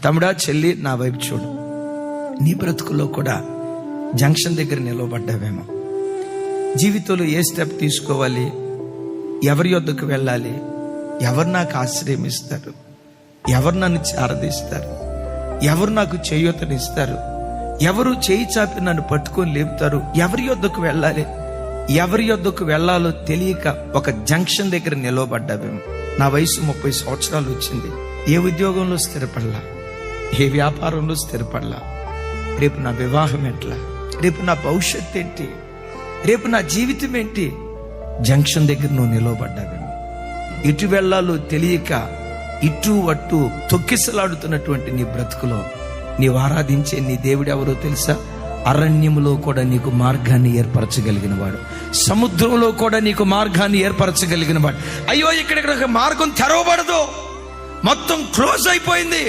తమ్ముడా, చెల్లి, నా వైపు చూడు. నీ బ్రతుకులో కూడా జంక్షన్ దగ్గర నిలవబడ్డావేమో. జీవితంలో ఏ స్టెప్ తీసుకోవాలి, ఎవరి యొద్దకు వెళ్ళాలి, ఎవరు నాకు ఆశ్రయం ఇస్తారు, ఎవరు నన్ను చారదీస్తారు, ఎవరు నాకు చేయూతనిస్తారు, ఎవరు చేయి చాపి నన్ను పట్టుకొని లేపుతారు, ఎవరి యొద్దకు వెళ్ళాలి, ఎవరి యొద్దకు వెళ్ళాలో తెలియక ఒక జంక్షన్ దగ్గర నిలవబడ్డావేమో. నా వయసు 30 సంవత్సరాలు వచ్చింది. ఏ ఉద్యోగంలో స్థిరపడలా, ఏ వ్యాపారంలో స్థిరపడలా. రేపు నా వివాహం ఎట్లా, రేపు నా భవిష్యత్తు ఏంటి, రేపు నా జీవితం ఏంటి? జంక్షన్ దగ్గర నువ్వు నిలవబడ్డావేమో. ఇటు వెళ్ళాలో తెలియక ఇటు అటు తొక్కిసలాడుతున్నటువంటి నీ బ్రతుకులో నీవు ఆరాధించే నీ దేవుడు ఎవరో తెలుసా? అరణ్యములో కూడా నీకు మార్గాన్ని ఏర్పరచగలిగిన వాడు, సముద్రంలో కూడా నీకు మార్గాన్ని ఏర్పరచగలిగిన వాడు. అయ్యో, ఇక్కడ మార్గం తెరవబడదు, మొత్తం క్లోజ్ అయిపోయింది.